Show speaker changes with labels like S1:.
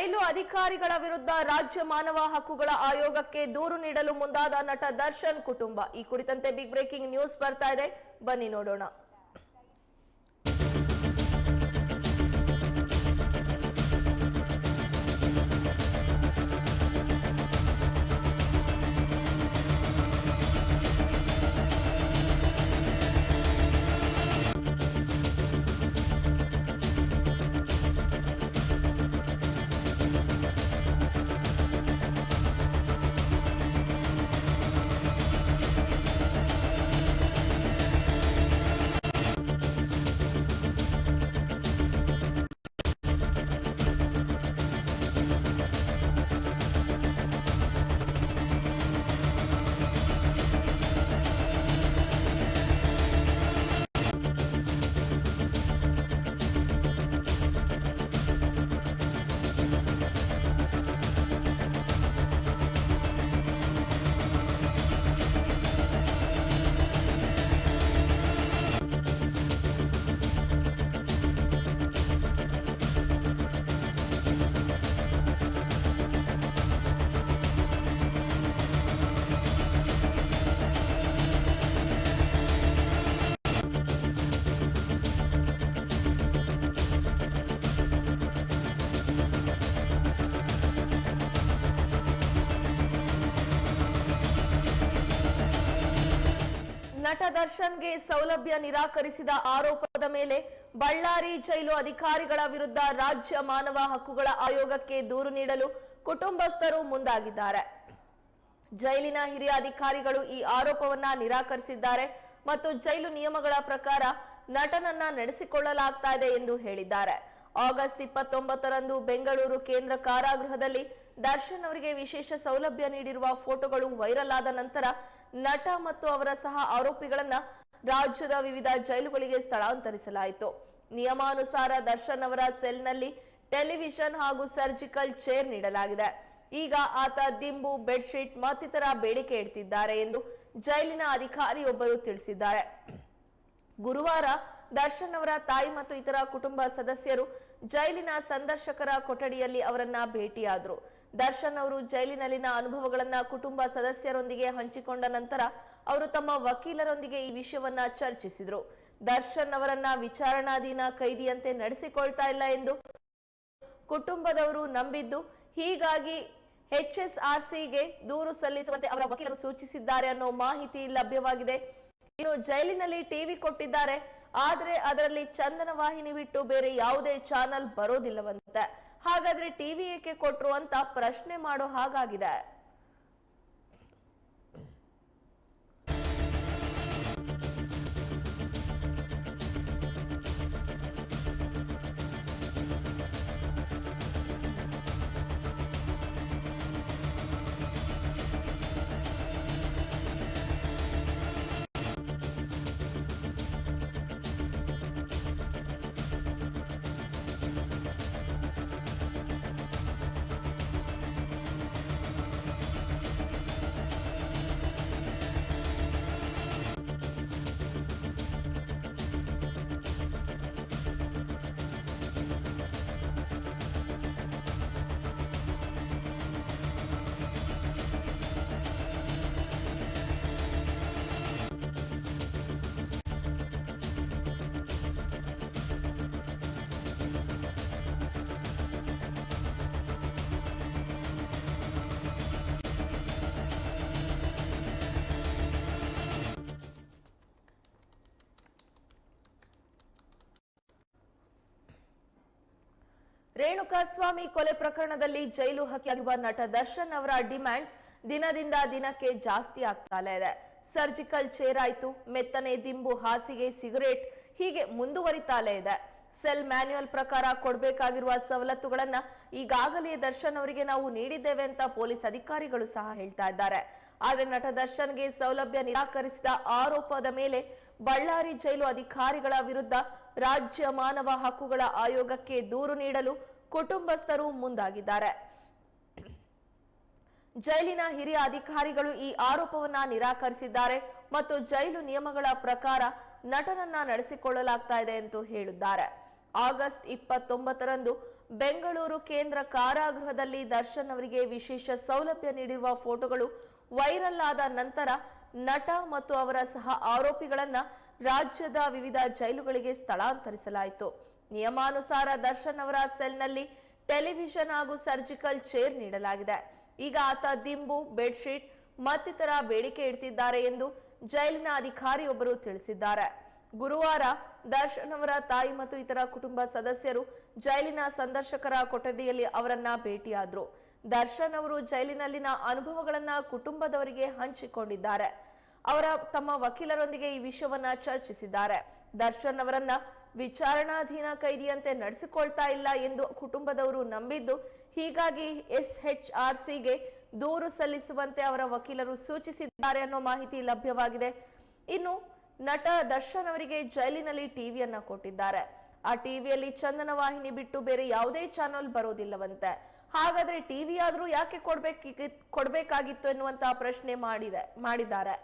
S1: ಜೈಲು ಅಧಿಕಾರಿಗಳ ವಿರುದ್ಧ ರಾಜ್ಯ ಮಾನವ ಹಕ್ಕುಗಳ ಆಯೋಗಕ್ಕೆ ದೂರು ನೀಡಲು ಮುಂದಾದ ನಟ ದರ್ಶನ್ ಕುಟುಂಬ. ಈ ಕುರಿತಂತೆ ಬಿಗ್ ಬ್ರೇಕಿಂಗ್ ನ್ಯೂಸ್ ಬರ್ತಾ ಇದೆ, ಬನ್ನಿ ನೋಡೋಣ. ನಟ ದರ್ಶನ್ಗೆ ಸೌಲಭ್ಯ ನಿರಾಕರಿಸಿದ ಆರೋಪದ ಮೇಲೆ ಬಳ್ಳಾರಿ ಜೈಲು ಅಧಿಕಾರಿಗಳ ವಿರುದ್ಧ ರಾಜ್ಯ ಮಾನವ ಹಕ್ಕುಗಳ ಆಯೋಗಕ್ಕೆ ದೂರು ನೀಡಲು ಕುಟುಂಬಸ್ಥರು ಮುಂದಾಗಿದ್ದಾರೆ. ಜೈಲಿನ ಹಿರಿಯ ಅಧಿಕಾರಿಗಳು ಈ ಆರೋಪವನ್ನ ನಿರಾಕರಿಸಿದ್ದಾರೆ ಮತ್ತು ಜೈಲು ನಿಯಮಗಳ ಪ್ರಕಾರ ನಟನನ್ನ ನಡೆಸಿಕೊಳ್ಳಲಾಗ್ತಾ ಇದೆ ಎಂದು ಹೇಳಿದ್ದಾರೆ. ಆಗಸ್ಟ್ 29ರಂದು ಬೆಂಗಳೂರು ಕೇಂದ್ರ ಕಾರಾಗೃಹದಲ್ಲಿ ದರ್ಶನ್ ಅವರಿಗೆ ವಿಶೇಷ ಸೌಲಭ್ಯ ನೀಡಿರುವ ಫೋಟೋಗಳು ವೈರಲ್ ಆದ ನಂತರ ನಟ ಮತ್ತು ಅವರ ಸಹ ಆರೋಪಿಗಳನ್ನ ರಾಜ್ಯದ ವಿವಿಧ ಜೈಲುಗಳಿಗೆ ಸ್ಥಳಾಂತರಿಸಲಾಯಿತು. ನಿಯಮಾನುಸಾರ ದರ್ಶನ್ ಅವರ ಸೆಲ್ನಲ್ಲಿ ಟೆಲಿವಿಷನ್ ಹಾಗೂ ಸರ್ಜಿಕಲ್ ಚೇರ್ ನೀಡಲಾಗಿದೆ. ಈಗ ಆತ ದಿಂಬು, ಬೆಡ್ಶೀಟ್ ಮತ್ತಿತರ ಬೇಡಿಕೆ ಇಡ್ತಿದ್ದಾರೆ ಎಂದು ಜೈಲಿನ ಅಧಿಕಾರಿಯೊಬ್ಬರು ತಿಳಿಸಿದ್ದಾರೆ. ಗುರುವಾರ ದರ್ಶನ್ ಅವರ ತಾಯಿ ಮತ್ತು ಇತರ ಕುಟುಂಬ ಸದಸ್ಯರು ಜೈಲಿನ ಸಂದರ್ಶಕರ ಕೊಠಡಿಯಲ್ಲಿ ಅವರನ್ನ ಭೇಟಿಯಾದರು. ದರ್ಶನ್ ಅವರು ಜೈಲಿನಲ್ಲಿನ ಅನುಭವಗಳನ್ನ ಕುಟುಂಬ ಸದಸ್ಯರೊಂದಿಗೆ ಹಂಚಿಕೊಂಡ ನಂತರ ಅವರು ತಮ್ಮ ವಕೀಲರೊಂದಿಗೆ ಈ ವಿಷಯವನ್ನ ಚರ್ಚಿಸಿದರು. ದರ್ಶನ್ ಅವರನ್ನ ವಿಚಾರಣಾಧೀನ ಕೈದಿಯಂತೆ ನಡೆಸಿಕೊಳ್ತಾ ಇಲ್ಲ ಎಂದು ಕುಟುಂಬದವರು ನಂಬಿದ್ದು, ಹೀಗಾಗಿ HSRCಗೆ ದೂರು ಸಲ್ಲಿಸುವಂತೆ ಅವರ ವಕೀಲರು ಸೂಚಿಸಿದ್ದಾರೆ ಅನ್ನೋ ಮಾಹಿತಿ ಲಭ್ಯವಾಗಿದೆ. ಇನ್ನು ಜೈಲಿನಲ್ಲಿ ಟಿವಿ ಕೊಟ್ಟಿದ್ದಾರೆ, ಆದ್ರೆ ಅದರಲ್ಲಿ ಚಂದನ ವಾಹಿನಿ ಬಿಟ್ಟು ಬೇರೆ ಯಾವುದೇ ಚಾನಲ್ ಬರೋದಿಲ್ಲವಂತೆ. ಹಾಗಾದ್ರೆ ಟಿವಿ ಏಕೆ ಕೊಟ್ರು ಅಂತ ಪ್ರಶ್ನೆ ಮಾಡೋ ಹಾಗಾಗಿದೆ. ರೇಣುಕಾಸ್ವಾಮಿ ಕೊಲೆ ಪ್ರಕರಣದಲ್ಲಿ ಜೈಲು ಹಾಕಿರುವ ನಟ ದರ್ಶನ್ ಅವರ ಡಿಮ್ಯಾಂಡ್ಸ್ ದಿನದಿಂದ ದಿನಕ್ಕೆ ಜಾಸ್ತಿ ಆಗ್ತಾಲೇ ಇದೆ. ಸರ್ಜಿಕಲ್ ಚೇರ್ ಆಯ್ತು, ಮೆತ್ತನೆ ದಿಂಬು, ಹಾಸಿಗೆ, ಸಿಗರೇಟ್ ಹೀಗೆ ಮುಂದುವರಿತಾಲೇ ಇದೆ. ಸೆಲ್ ಮ್ಯಾನ್ಯುಯಲ್ ಪ್ರಕಾರ ಕೊಡಬೇಕಾಗಿರುವ ಸವಲತ್ತುಗಳನ್ನ ಈಗಾಗಲೇ ದರ್ಶನ್ ಅವರಿಗೆ ನಾವು ನೀಡಿದ್ದೇವೆ ಅಂತ ಪೊಲೀಸ್ ಅಧಿಕಾರಿಗಳು ಸಹ ಹೇಳ್ತಾ ಇದ್ದಾರೆ. ಆದರೆ ನಟ ದರ್ಶನ್ಗೆ ಸೌಲಭ್ಯ ನಿರಾಕರಿಸಿದ ಆರೋಪದ ಮೇಲೆ ಬಳ್ಳಾರಿ ಜೈಲು ಅಧಿಕಾರಿಗಳ ವಿರುದ್ಧ ರಾಜ್ಯ ಮಾನವ ಹಕ್ಕುಗಳ ಆಯೋಗಕ್ಕೆ ದೂರು ನೀಡಲು ಕುಟುಂಬಸ್ಥರು ಮುಂದಾಗಿದ್ದಾರೆ. ಜೈಲಿನ ಹಿರಿಯ ಅಧಿಕಾರಿಗಳು ಈ ಆರೋಪವನ್ನ ನಿರಾಕರಿಸಿದ್ದಾರೆ ಮತ್ತು ಜೈಲು ನಿಯಮಗಳ ಪ್ರಕಾರ ನಟನನ್ನ ನಡೆಸಿಕೊಳ್ಳಲಾಗ್ತಾ ಇದೆ ಎಂದು ಹೇಳಿದ್ದಾರೆ. ಆಗಸ್ಟ್ 29ರಂದು ಬೆಂಗಳೂರು ಕೇಂದ್ರ ಕಾರಾಗೃಹದಲ್ಲಿ ದರ್ಶನ್ ಅವರಿಗೆ ವಿಶೇಷ ಸೌಲಭ್ಯ ನೀಡಿರುವ ಫೋಟೋಗಳು ವೈರಲ್ ಆದ ನಂತರ ನಟ ಮತ್ತು ಅವರ ಸಹ ಆರೋಪಿಗಳನ್ನ ರಾಜ್ಯದ ವಿವಿಧ ಜೈಲುಗಳಿಗೆ ಸ್ಥಳಾಂತರಿಸಲಾಯಿತು. ನಿಯಮಾನುಸಾರ ದರ್ಶನ್ ಅವರ ಸೆಲ್ನಲ್ಲಿ ಟೆಲಿವಿಷನ್ ಹಾಗೂ ಸರ್ಜಿಕಲ್ ಚೇರ್ ನೀಡಲಾಗಿದೆ. ಈಗ ಆತ ದಿಂಬು, ಬೆಡ್ಶೀಟ್ ಮತ್ತಿತರ ಬೇಡಿಕೆ ಇಡ್ತಿದ್ದಾರೆ ಎಂದು ಜೈಲಿನ ಅಧಿಕಾರಿಯೊಬ್ಬರು ತಿಳಿಸಿದ್ದಾರೆ. ಗುರುವಾರ ದರ್ಶನ್ ಅವರ ತಾಯಿ ಮತ್ತು ಇತರ ಕುಟುಂಬ ಸದಸ್ಯರು ಜೈಲಿನ ಸಂದರ್ಶಕರ ಕೊಠಡಿಯಲ್ಲಿ ಅವರನ್ನ ಭೇಟಿಯಾದ್ರು. ದರ್ಶನ್ ಅವರು ಜೈಲಿನಲ್ಲಿನ ಅನುಭವಗಳನ್ನ ಕುಟುಂಬದವರಿಗೆ ಹಂಚಿಕೊಂಡಿದ್ದಾರೆ. ತಮ್ಮ ವಕೀಲರೊಂದಿಗೆ ಈ ವಿಷಯವನ್ನ ಚರ್ಚಿಸಿದ್ದಾರೆ. ದರ್ಶನ್ ಅವರನ್ನ ವಿಚಾರಣಾಧೀನ ಕೈದಿಯಂತೆ ನಡೆಸಿಕೊಳ್ತಾ ಇಲ್ಲ ಎಂದು ಕುಟುಂಬದವರು ನಂಬಿದ್ದು, ಹೀಗಾಗಿ SHRCಗೆ ದೂರು ಸಲ್ಲಿಸುವಂತೆ ಅವರ ವಕೀಲರು ಸೂಚಿಸಿದ್ದಾರೆ ಅನ್ನೋ ಮಾಹಿತಿ ಲಭ್ಯವಾಗಿದೆ. ಇನ್ನು ನಟ ದರ್ಶನ್ ಅವರಿಗೆ ಜೈಲಿನಲ್ಲಿ ಟಿವಿಯನ್ನ ಕೊಟ್ಟಿದ್ದಾರೆ. ಆ ಟಿವಿಯಲ್ಲಿ ಚಂದನ ವಾಹಿನಿ ಬಿಟ್ಟು ಬೇರೆ ಯಾವುದೇ ಚಾನೆಲ್ ಬರೋದಿಲ್ಲವಂತೆ. ಹಾಗಾದ್ರೆ ಟಿವಿ ಆದ್ರೂ ಯಾಕೆ ಕೊಡ್ಬೇಕಾಗಿತ್ತು ಎನ್ನುವಂತಹ ಪ್ರಶ್ನೆ ಮಾಡಿದ್ದಾರೆ.